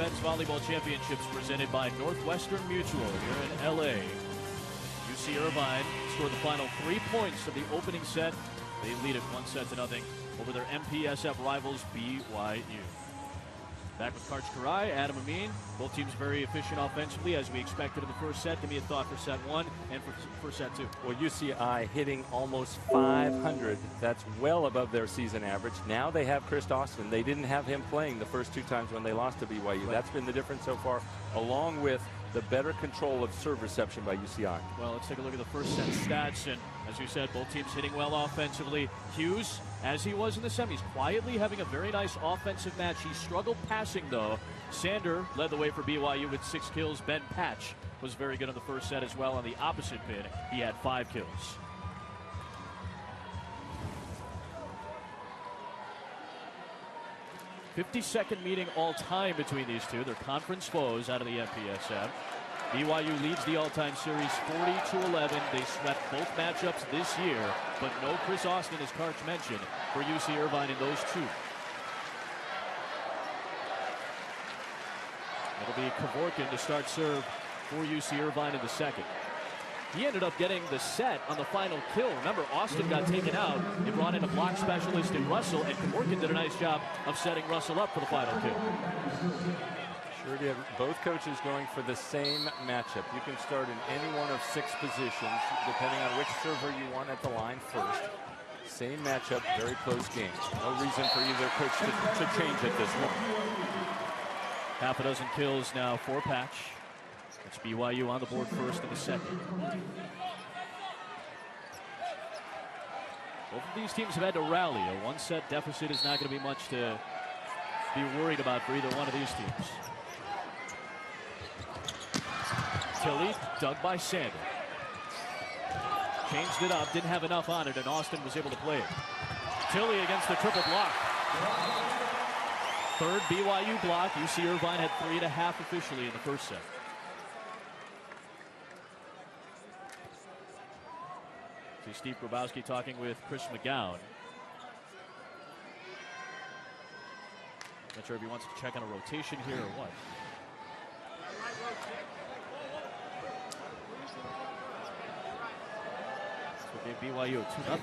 Men's Volleyball Championships presented by Northwestern Mutual here in LA. UC Irvine scored the final 3 points of the opening set. They lead it 1-0 over their MPSF rivals BYU. Back with Karch Kiraly, Adam Amin. Both teams very efficient offensively as we expected in the first set. Give me a thought for set one and for set two. Well, UCI hitting almost 500. That's well above their season average. Now they have Chris Austin. They didn't have him playing the first 2 times when they lost to BYU. That's been the difference so far, along with the better control of serve reception by UCI. Well, let's take a look at the first set stats. And as you said, both teams hitting well offensively. Hughes, as he was in the semis, quietly having a very nice offensive match. He struggled passing, though. Sander led the way for BYU with 6 kills. Ben Patch was very good in the first set as well. On the opposite pin, he had 5 kills. '52nd meeting all-time between these two. They're conference foes out of the MPSF. BYU leads the all-time series 40-11. They swept both matchups this year, but no Chris Austin, as Karch mentioned, for UC Irvine in those 2. It'll be Kevorkian to start serve for UC Irvine in the second. He ended up getting the set on the final kill. Remember, Austin got taken out. They brought in a block specialist in Russell, and Kevorkian did a nice job of setting Russell up for the final kill. Sure did. Both coaches going for the same matchup. You can start in any one of 6 positions, depending on which server you want at the line first. Same matchup, very close game. No reason for either coach to change at this point. Half a dozen kills now for Patch. It's BYU on the board first in the second. Both of these teams have had to rally. A 1-set deficit is not going to be much to be worried about for either one of these teams. Tilly dug by Sander. Changed it up, didn't have enough on it, and Austin was able to play it. Tilly against the triple block. Third BYU block. UC Irvine had 3.5 officially in the first set. See Steve Grabowski talking with Chris McGowan. Not sure if he wants to check on a rotation here or what. So gave BYU a 2-0 lead.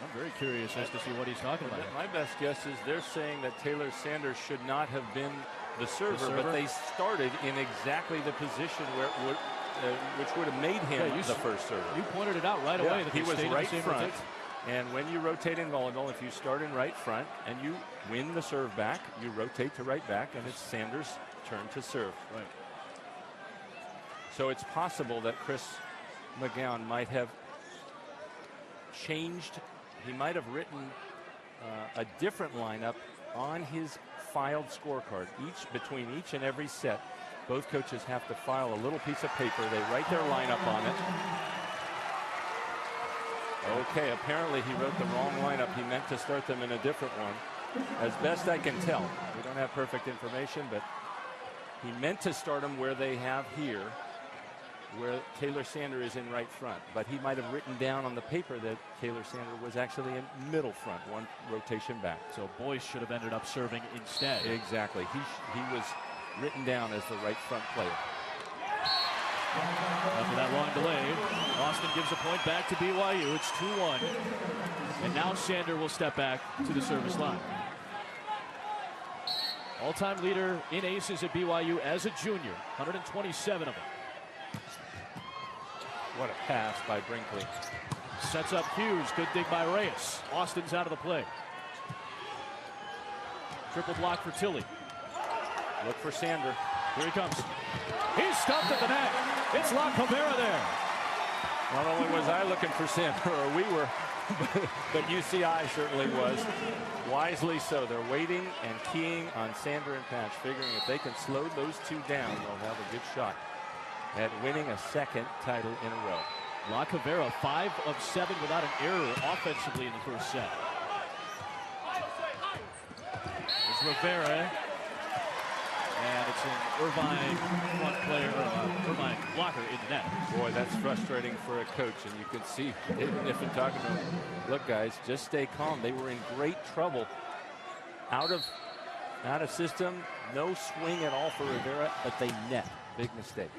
I'm very curious as to see what he's talking about. My best guess is they're saying that Taylor Sanders should not have been the server, but they started in exactly the position where it would, which would have made him the first server. You pointed it out right away. That he was right front. And when you rotate in volleyball, if you start in right front and you win the serve back, you rotate to right back, and it's Sanders' turn to serve. Right. So it's possible that Chris McGowan might have changed. He might have written a different lineup on his filed scorecard. Between each and every set, both coaches have to file a little piece of paper. They write their lineup on it. Okay, apparently he wrote the wrong lineup. He meant to start them in a different one. As best I can tell, we don't have perfect information, but he meant to start them where they have here, where Taylor Sander is in right front, but he might have written down on the paper that Taylor Sander was actually in middle front, one rotation back. So Boyce should have ended up serving instead. Exactly. He was written down as the right front player. After that long delay, Austin gives a point back to BYU. It's 2-1. And now Sander will step back to the service line. All-time leader in aces at BYU as a junior, 127 of them. What a pass by Brinkley. Sets up Hughes. Good dig by Reyes. Austin's out of the play. Triple block for Tilly. Look for Sander. Here he comes. He's stuffed at the net. It's La Cavera there. Not only was I looking for Sander, or we were, but UCI certainly was. Wisely so. They're waiting and keying on Sander and Patch, figuring if they can slow those 2 down, they'll have a good shot at winning a second title in a row. La Cavera, 5 of 7 without an error offensively in the first set. There's Rivera. And it's an Irvine front player, Irvine blocker in the net. Boy, that's frustrating for a coach, and you can see David Kniffen talking to him. Look, guys, just stay calm. They were in great trouble. Out of system, no swing at all for Rivera, but they net. Big mistake.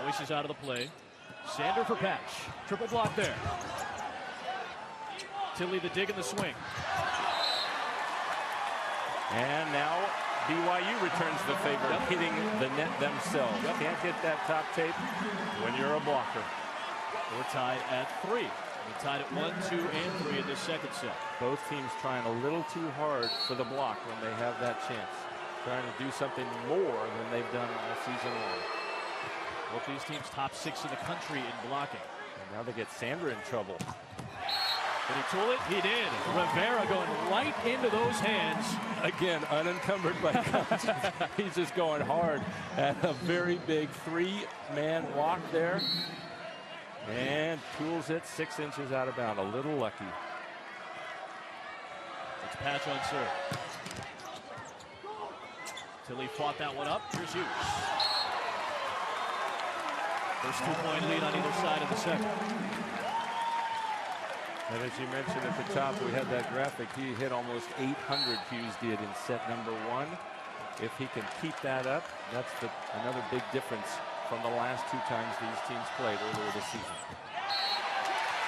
Royce is out of the play. Sander for Patch. Triple block there. Tilly the dig and the swing. And now BYU returns the favor, hitting the net themselves. Can't hit that top tape when you're a blocker. We're tied at 3. We're tied at 1, 2, and 3 in this second set. Both teams trying a little too hard for the block when they have that chance. Trying to do something more than they've done all season long. Both these teams top 6 in the country in blocking. And now they get Sander in trouble. Did he tool it? He did. Rivera going right into those hands. Again, unencumbered by contact. He's just going hard at a very big 3-man block there. And tools it 6 inches out of bounds. A little lucky. It's Patch on serve. Tilly fought that one up. Here's Hughes. First 2-point lead on either side of the second. And as you mentioned at the top, we had that graphic. He hit almost 800, Hughes did, in set number 1. If he can keep that up, that's another big difference from the last 2 times these teams played earlier this season.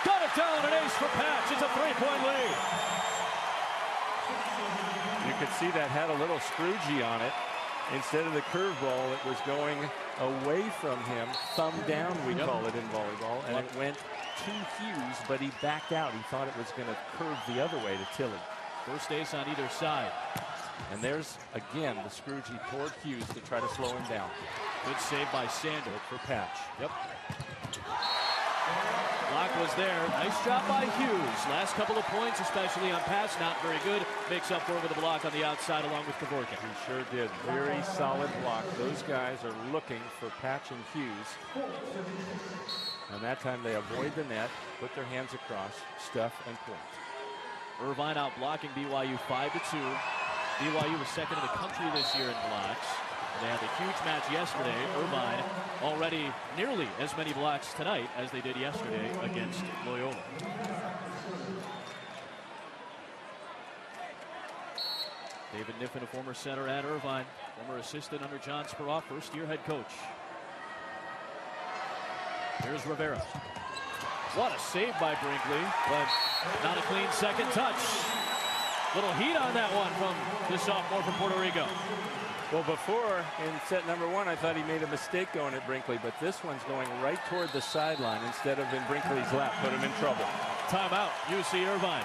Got it down, an ace for Patch. It's a 3-point lead. You could see that had a little Scroogey on it. Instead of the curveball, it was going away from him, thumb down, we call it in volleyball, and it went to Hughes, but he backed out. He thought it was going to curve the other way to Tilly. First ace on either side. And there's, again, the Scroogey toward Hughes to try to slow him down. Good save by Sander. For Patch. Yep. Block was there. Nice job by Hughes. Last couple of points, especially on pass, not very good. Makes up for it with a block on the outside along with Kevorkian. He sure did. Very solid block. Those guys are looking for Patch and Hughes. And that time they avoid the net, put their hands across, stuff, and point. Irvine out blocking BYU 5-2. BYU was second in the country this year in blocks. They had a huge match yesterday. Irvine already nearly as many blocks tonight as they did yesterday against Loyola. David Kniffen, a former center at Irvine, former assistant under John Speraw, first-year head coach. Here's Rivera. What a save by Brinkley, but not a clean second touch. Little heat on that one from the sophomore from Puerto Rico. Well, before in set number 1, I thought he made a mistake going at Brinkley, but this one's going right toward the sideline instead of in Brinkley's lap. Put him in trouble. Timeout, UC Irvine.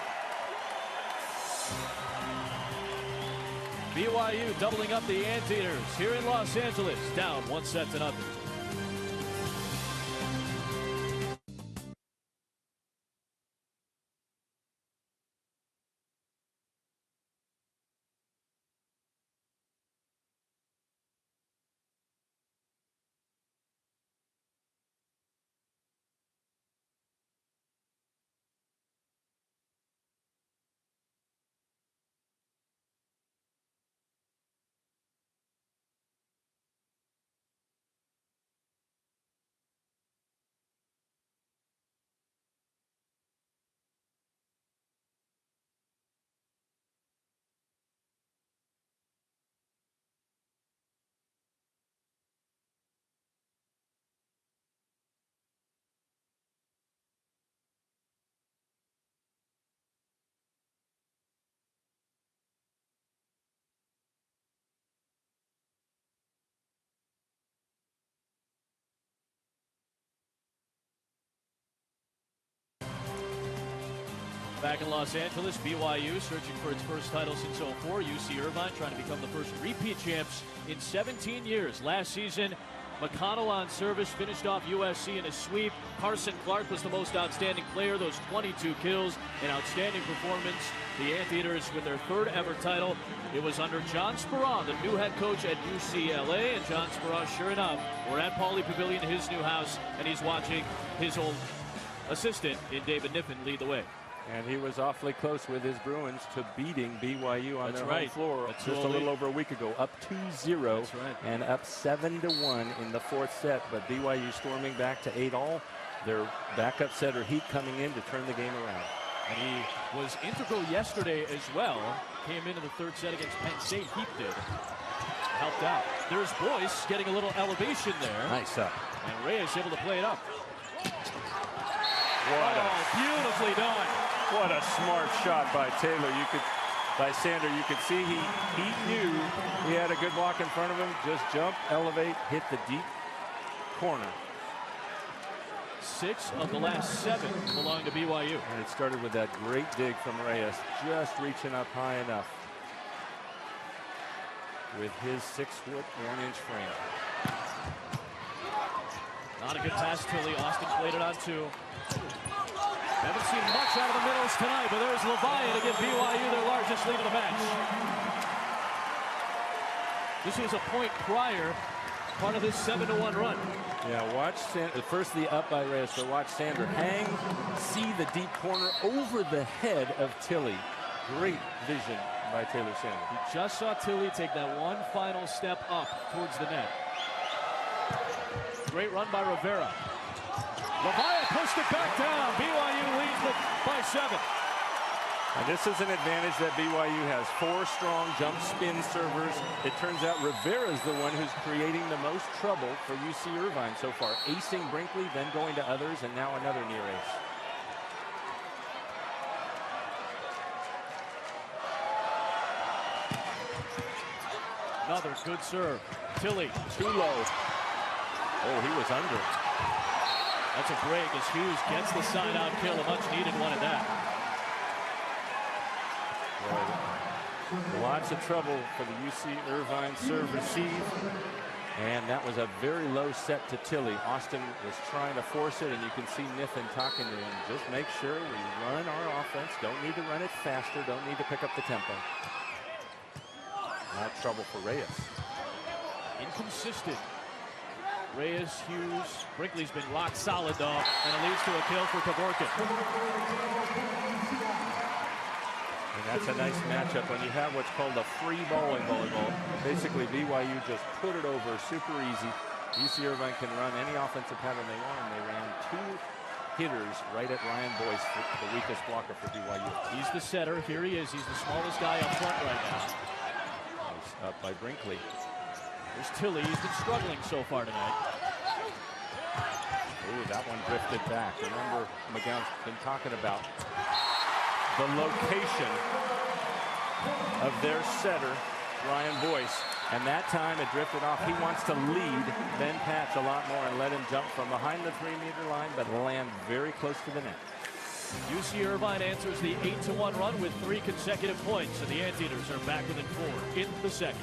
BYU doubling up the Anteaters here in Los Angeles, down 1-0. Back in Los Angeles, BYU searching for its first title since '04. UC Irvine trying to become the first repeat champs in 17 years. Last season, McConnell on service finished off USC in a sweep. Carson Clark was the most outstanding player, those 22 kills, an outstanding performance. The Anteaters with their 3rd ever title. It was under John Speraw, the new head coach at UCLA. And John Speraw, sure enough, we're at Pauley Pavilion, his new house, and he's watching his old assistant in David Kniffen lead the way. And he was awfully close with his Bruins to beating BYU on their home floor just a little over a week ago, up 2-0 and up 7-1 in the fourth set. But BYU storming back to 8-all. Their backup setter Heat coming in to turn the game around. And he was integral yesterday as well. Came into the third set against Penn State. Heat did. Helped out. There's Boyce getting a little elevation there. Nice up. And Reyes able to play it up. Beautifully done. What a smart shot by Taylor. By Sander, you could see he knew he had a good block in front of him. Just jump, elevate, hit the deep corner. 6 of the last 7 belong to BYU. And it started with that great dig from Reyes, just reaching up high enough with his 6-foot 1-inch frame. Not a good pass, Tilly. Austin played it on 2. Haven't seen much out of the middles tonight, but there's Levian to give BYU their largest lead of the match. This was a point prior, part of this 7-1 run. Yeah, watch first the up by Reyes, but watch Sander hang, see the deep corner over the head of Tilly. Great vision by Taylor Sander. He just saw Tilly take that one final step up towards the net. Great run by Rivera. Levian pushed it back down. BYU leads by 7. And this is an advantage that BYU has. 4 strong jump spin servers. It turns out Rivera is the one who's creating the most trouble for UC Irvine so far. Acing Brinkley, then going to others, and now another near ace. Another good serve. Tilly. Too low. Oh, he was under. That's a break as Hughes gets the side-out kill. A much-needed one at that. Well, lots of trouble for the UC Irvine serve-receive. And that was a very low set to Tilly. Austin was trying to force it, and you can see Niffen talking to him. Just make sure we run our offense. Don't need to run it faster. Don't need to pick up the tempo. Now trouble for Reyes. Inconsistent. Reyes, Hughes, Brinkley's been locked solid though, and it leads to a kill for Kevorkian. And that's a nice matchup when you have what's called a free ball in volleyball. Basically, BYU just put it over super easy. UC Irvine can run any offensive pattern they want, and they ran 2 hitters right at Ryan Boyce, the weakest blocker for BYU. He's the setter. Here he is. He's the smallest guy up front right now. Nice up by Brinkley. There's Tilly. He's been struggling so far tonight. Ooh, that one drifted back. Remember, McGowan's been talking about the location of their setter, Ryan Boyce. And that time it drifted off. He wants to lead Ben Patch a lot more and let him jump from behind the 3-meter line, but land very close to the net. UC Irvine answers the 8-1 run with 3 consecutive points, and the Anteaters are back within 4 in the second.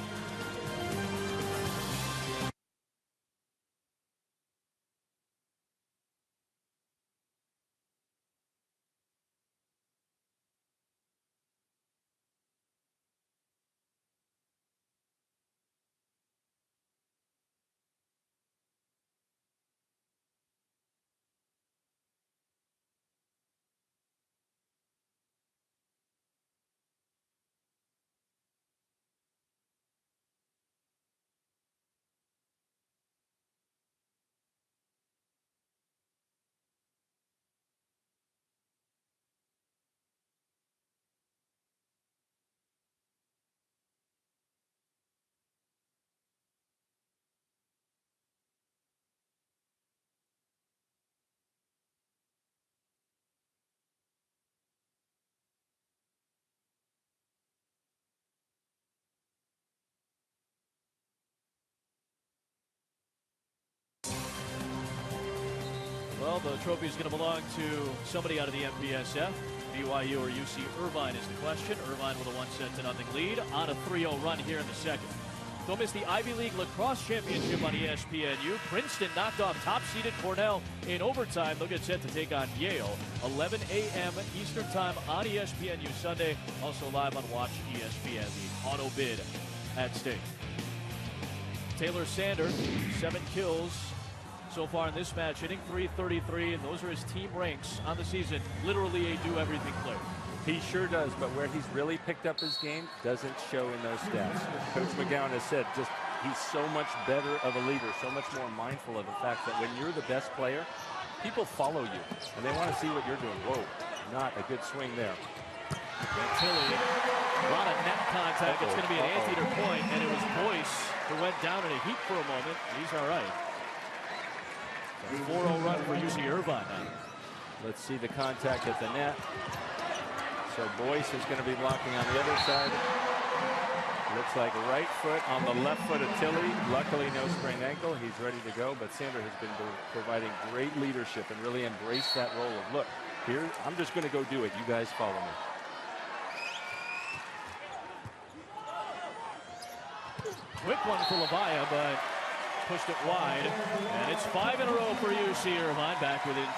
Well, the trophy is going to belong to somebody out of the MPSF. BYU or UC Irvine is the question. Irvine with a 1-0 lead on a 3-0 run here in the second. Don't miss the Ivy League Lacrosse Championship on ESPNU. Princeton knocked off top-seeded Cornell in overtime. They'll get set to take on Yale. 11 a.m. Eastern Time on ESPNU Sunday. Also live on Watch ESPN. The auto bid at stake. Taylor Sander, 7 kills so far in this match, hitting .333, and those are his team ranks on the season. Literally a do-everything player. He sure does, but where he's really picked up his game doesn't show in those stats. Coach McGowan has said he's so much better of a leader, so much more mindful of the fact that when you're the best player, people follow you, and they want to see what you're doing. Whoa, not a good swing there. And Tilly, a lot of net contact. It's going to be an anteater point, and it was Boyce who went down in a heap for a moment. He's all right. A 4-0 run for UC Irvine now. Let's see the contact at the net. So Boyce is going to be blocking on the other side. Looks like right foot on the left foot of Tilly. Luckily, no sprained ankle. He's ready to go. But Sander has been providing great leadership and really embraced that role of, look, here, I'm just going to go do it. You guys follow me. Quick one for Lavaya, but pushed it wide. And it's 5 in a row for UC Irvine, back within 2.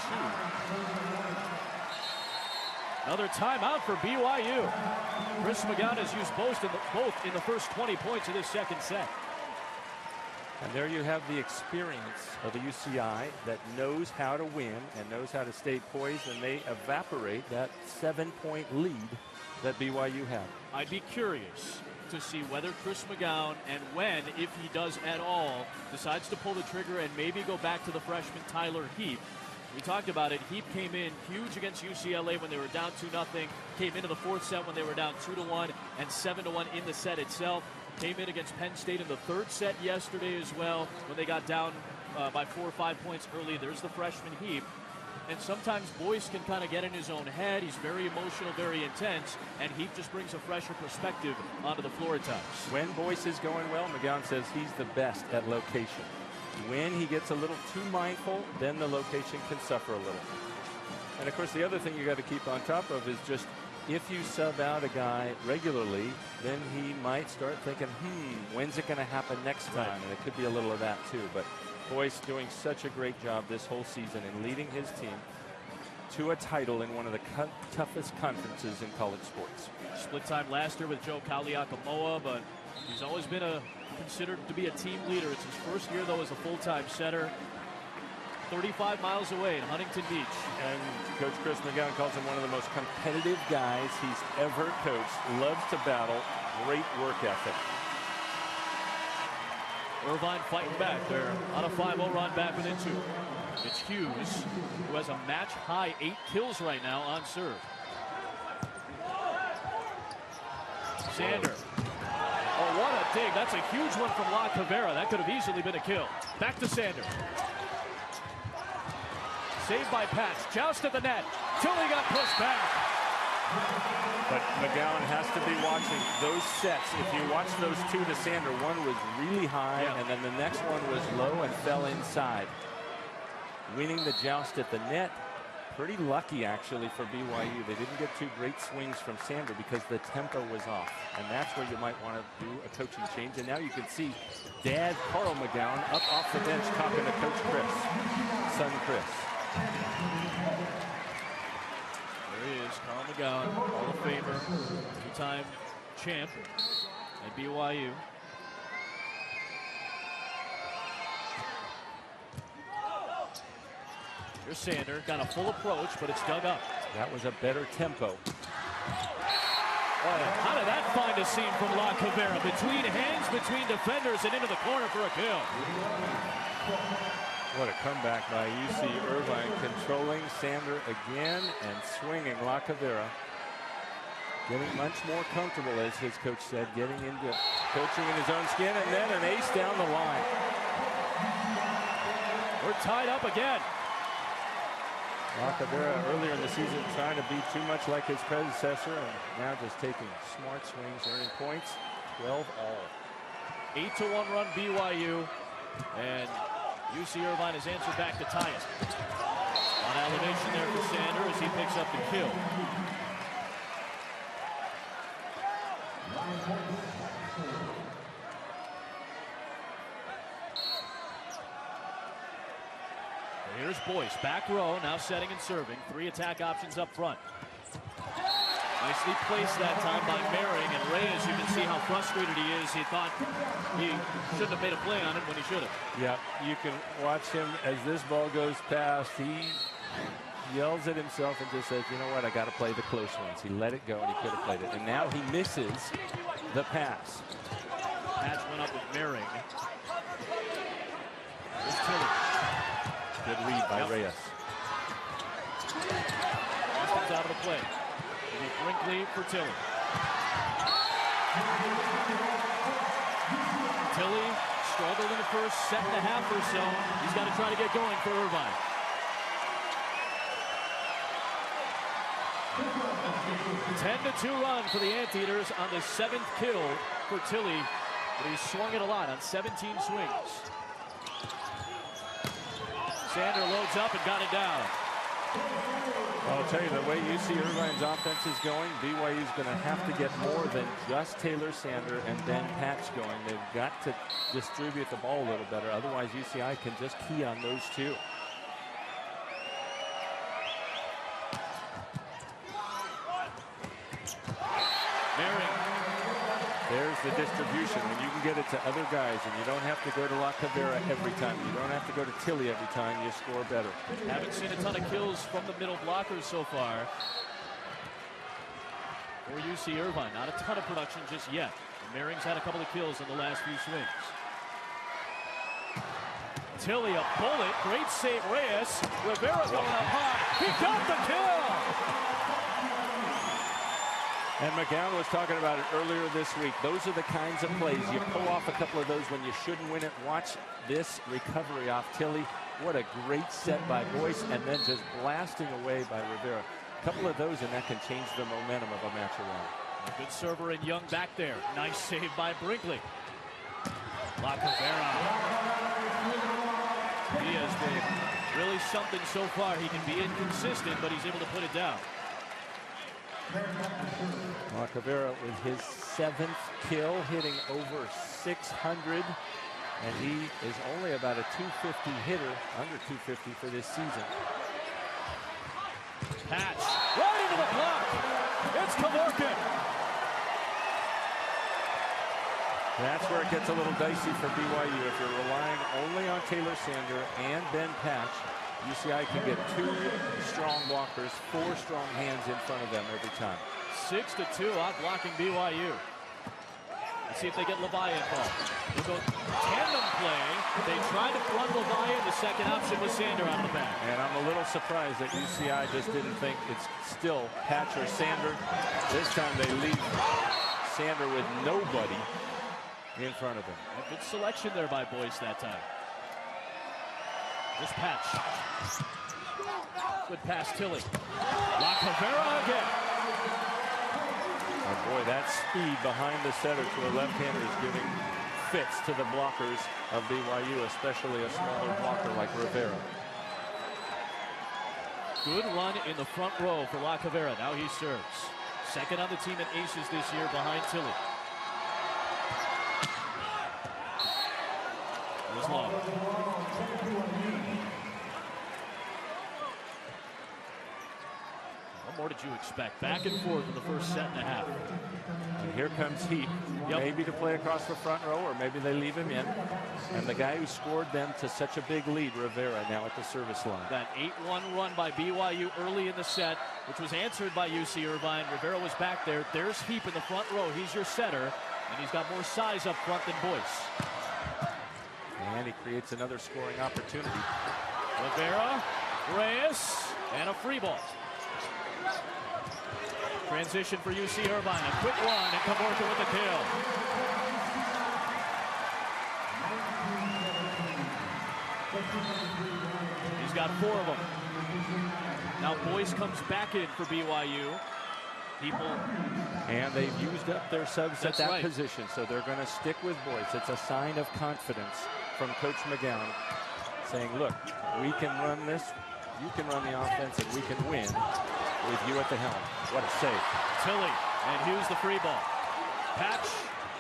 Another timeout for BYU. Chris McGowan has used both in the first 20 points of this second set. And there you have the experience of a UCI that knows how to win and knows how to stay poised, and they evaporate that 7-point lead that BYU had. I'd be curious to see whether Chris McGowan, and when, if he does at all, decides to pull the trigger and maybe go back to the freshman Tyler Heap. We talked about it. Heap came in huge against UCLA when they were down 2-0. Came into the fourth set when they were down 2-1 and 7-1 in the set itself. Came in against Penn State in the third set yesterday as well when they got down by 4 or 5 points early. There's the freshman Heap. And sometimes Boyce can kind of get in his own head. He's very emotional, very intense, and Heap just brings a fresher perspective onto the floor at times. When Boyce is going well, McGowan says he's the best at location. When he gets a little too mindful, then the location can suffer a little. And of course, the other thing you got to keep on top of is just if you sub out a guy regularly, then he might start thinking, when's it going to happen next time? And it could be a little of that too. But Boyce doing such a great job this whole season in leading his team to a title in one of the toughest conferences in college sports. Split time last year with Joe Kaliakamoa, but he's always been considered to be a team leader. It's his first year, though, as a full-time setter. 35 miles away in Huntington Beach. And Coach Chris McGowan calls him one of the most competitive guys he's ever coached. Loves to battle. Great work ethic. Irvine fighting back. They're on a 5-0 run, back within 2. It's Hughes, who has a match-high 8 kills right now on serve. Sander. Oh, what a dig. That's a huge one from La Cavera. That could have easily been a kill. Back to Sander. Saved by Patch. Joust at the net. Tilly got pushed back. But McGowan has to be watching those sets. If you watch those two to Sander, one was really high, and then the next one was low and fell inside. Winning the joust at the net. Pretty lucky, actually, for BYU. They didn't get 2 great swings from Sander because the tempo was off. And that's where you might want to do a coaching change. And now you can see Dad Carl McGowan up off the bench talking to Coach Chris, son Chris. There he is, Carl McGowan, Hall of Famer, 2-time champ at BYU. Here's Sander, got a full approach, but it's dug up. That was a better tempo. How did that find a seam from La Cavera? Between hands, between defenders, and into the corner for a kill. What a comeback by UC Irvine, controlling Sander again and swinging La Cavera. Getting much more comfortable, as his coach said, getting into coaching in his own skin, and then an ace down the line. We're tied up again. La Cavera earlier in the season trying to be too much like his predecessor, and now just taking smart swings, earning points, 12 all. 8-1 run BYU, and UC Irvine has answered back to tie it. On elevation there for Sander as he picks up the kill. Here's Boyce, back row, now setting and serving. 3 attack options up front. Nicely placed that time by Mehring, and Reyes, you can see how frustrated he is. He thought he shouldn't have made a play on it when he should have. Yeah, you can watch him as this ball goes past. He yells at himself and just says, you know what, I got to play the close ones. He let it go, and he could have played it. And now he misses the pass. Patch went up with Mehring. Here's Tilly. Good read by Reyes. Comes out of the play. Brinkley for Tilly. Tilly struggled in the first set and a half or so. He's got to try to get going for Irvine. A 10-2 run for the Anteaters on the 7th kill for Tilly, but he's swung it a lot on 17 swings. Sander loads up and got it down. I'll tell you, the way UC Irvine's offense is going, BYU's going to have to get more than just Taylor Sander and Ben Patch going. They've got to distribute the ball a little better. Otherwise, UCI can just key on those two. Mehring. There's the distribution. When you can get it to other guys and you don't have to go to La Cavera every time. You don't have to go to Tilly every time. You score better. Haven't seen a ton of kills from the middle blockers so far. For UC Irvine, not a ton of production just yet. Mehring's had a couple of kills in the last few swings. Tilly, a bullet. Great save, Reyes. Rivera going up high. He got the kill! And McGowan was talking about it earlier this week. Those are the kinds of plays. You pull off a couple of those when you shouldn't win it. Watch this recovery off Tilly. What a great set by Boyce, and then just blasting away by Rivera. A couple of those, and that can change the momentum of a match around. A good server and Young back there. Nice save by Brinkley. La Cavera. He has been really something so far. He can be inconsistent, but he's able to put it down. La Cavera with his 7th kill, hitting over 600, and he is only about a 250 hitter, under 250 for this season. Patch right into the block. It's Kevorkian. That's where it gets a little dicey for BYU. If you're relying only on Taylor Sander and Ben Patch, UCI can get 2 strong blockers, 4 strong hands in front of them every time. 6-2 out blocking BYU. Let's see if they get Levi involved. They go tandem play. They tried to run Levi. The second option was Sander out of the back. And I'm a little surprised that UCI just didn't think it's still Patch or Sander. This time they leave Sander with nobody in front of him. A good selection there by Boyce that time. This Patch. Good pass, Tilly. La Cavera again. Oh boy, that speed behind the setter to a left-hander is giving fits to the blockers of BYU, especially a smaller blocker like Rivera. Good run in the front row for La Cavera. Now he serves. Second on the team in aces this year behind Tilly. It was long. What more did you expect? Back and forth in the first set and a half. And here comes Heap, maybe to play across the front row, or maybe they leave him in. And the guy who scored them to such a big lead, Rivera, now at the service line. That 8-1 run by BYU early in the set, which was answered by UC Irvine. Rivera was back there. There's Heap in the front row. He's your setter, and he's got more size up front than Boyce. And he creates another scoring opportunity. Rivera, Reyes, and a free ball. Transition for UC Irvine. A quick run, and Kevorkian with the kill. He's got 4 of them. Now Boyce comes back in for BYU. And they've used up their subs at that position, so they're going to stick with Boyce. It's a sign of confidence from Coach McGowan, saying, look, we can run this, you can run the offense, and we can win with you at the helm. What a save. Tilly, and Hughes the free ball. Patch,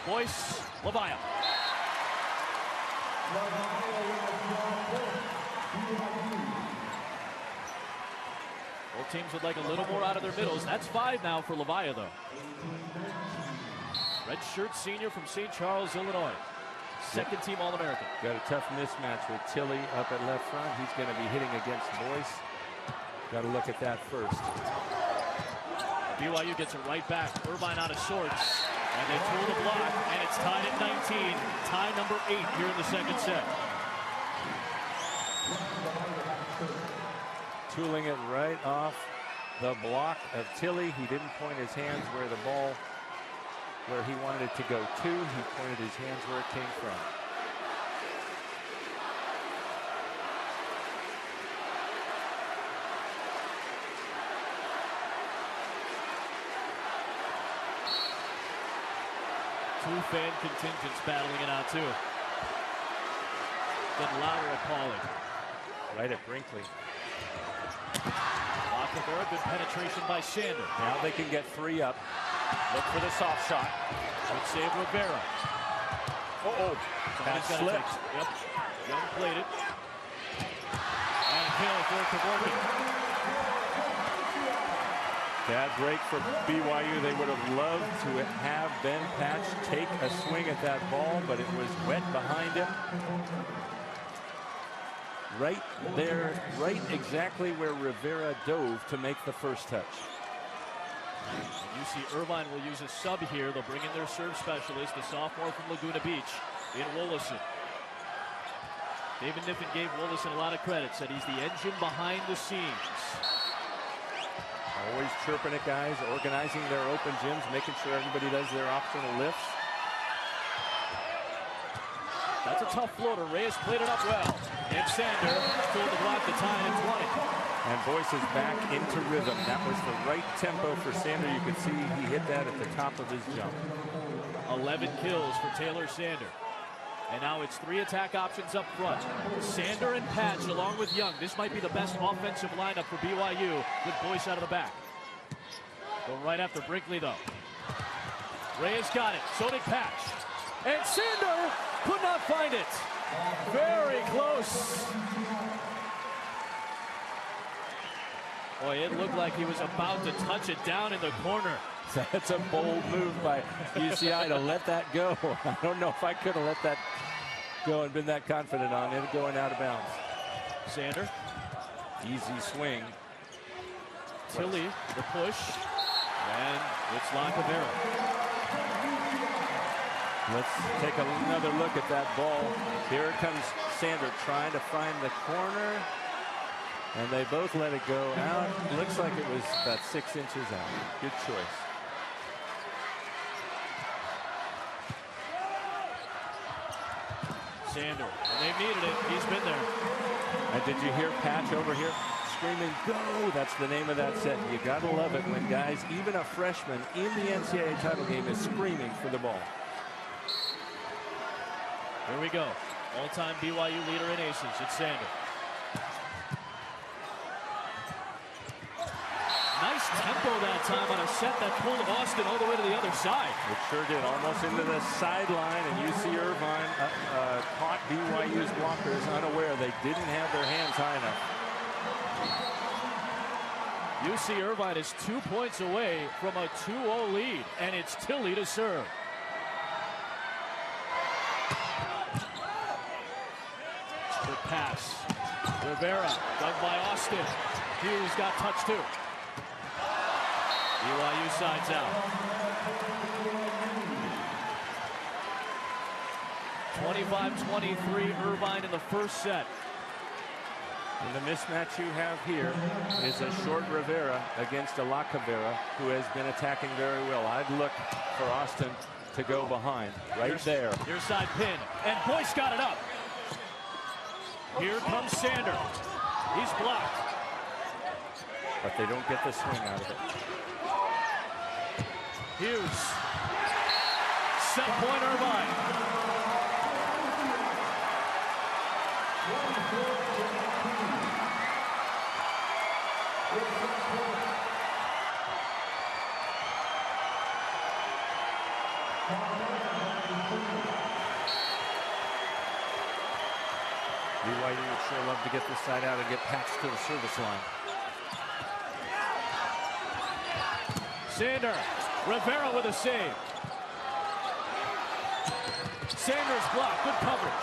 Boyce, Levi. Both teams would like a little more out of their middles. That's 5 now for Levaya, though. Redshirt senior from St. Charles, Illinois. Second team All-American. Got a tough mismatch with Tilly up at left front. He's going to be hitting against Boyce. Got to look at that first. BYU gets it right back. Irvine out of sorts. And they pull the block, and it's tied at 19. Tie number 8 here in the second set. Tooling it right off the block of Tilly. He didn't point his hands where the ball, where he wanted it to go to. He pointed his hands where it came from. Two fan contingents battling it out, too. Then louder at calling. Right at Brinkley. Lacavera, good penetration by Sander. Now they can get 3 up. Look for the soft shot. Good save Rivera. That slipped. Yep. Young played it. And kill for Kevorkian. Bad break for BYU. They would have loved to have Ben Patch take a swing at that ball, but it was wet behind him. Right there, right exactly where Rivera dove to make the first touch. UC Irvine will use a sub here. They'll bring in their serve specialist, the sophomore from Laguna Beach, in Wollaston. David Niffen gave Wollaston a lot of credit, said he's the engine behind the scenes. Always chirping at guys, organizing their open gyms, making sure everybody does their optional lifts. That's a tough floater. Reyes played it up well. And Sander pulled the block to tie at 20. And Boyce is back into rhythm. That was the right tempo for Sander. You could see he hit that at the top of his jump. 11 kills for Taylor Sander. And now it's 3 attack options up front. Sander and Patch along with Young. This might be the best offensive lineup for BYU with Boyce out of the back. Go right after Brinkley, though. Reyes got it. So did Patch. And Sander could not find it. Very close. Boy, it looked like he was about to touch it down in the corner. That's a bold move by UCI to let that go. I don't know if I could have let that go and been that confident on it going out of bounds. Sander. Easy swing. Tilly, the push. And it's Lacavera. Let's take another look at that ball. Here comes Sander trying to find the corner. And they both let it go out. Looks like it was about 6 inches out. Good choice. Sander, when they needed it, he's been there. And did you hear Patch over here screaming, go? That's the name of that set. You got to love it when guys, even a freshman in the NCAA title game, is screaming for the ball. Here we go. All-time BYU leader in aces. It's Sander. Nice tempo that time on a set that pulled Austin all the way to the other side. It sure did, almost into the sideline, and UC Irvine caught BYU's blockers unaware. They didn't have their hands high enough. UC Irvine is 2 points away from a 2-0 lead, and it's Tilly to serve. Good pass. Rivera, dug by Austin. Hughes got touched too. BYU sides out. 25-23 Irvine in the first set. And the mismatch you have here is a short Rivera against a Lacavera who has been attacking very well. I'd look for Austin to go behind right there. Near side pin, and Boyce got it up. Here comes Sander. He's blocked. But they don't get the swing out of it. Hughes. Set point Irvine. BYU would sure love to get this side out and get Patch to the service line. Sander. Rivera with a save. Sanders blocked. Good coverage.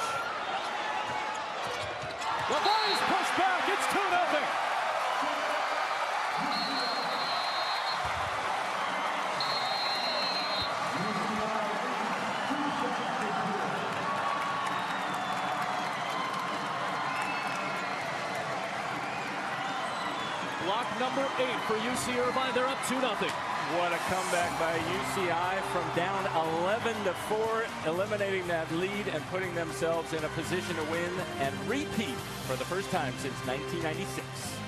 Lavar's pushed back. It's 2-0. Block number 8 for UC Irvine. They're up 2-0. What a comeback by UCI from down 11-4, eliminating that lead and putting themselves in a position to win and repeat for the first time since 1996.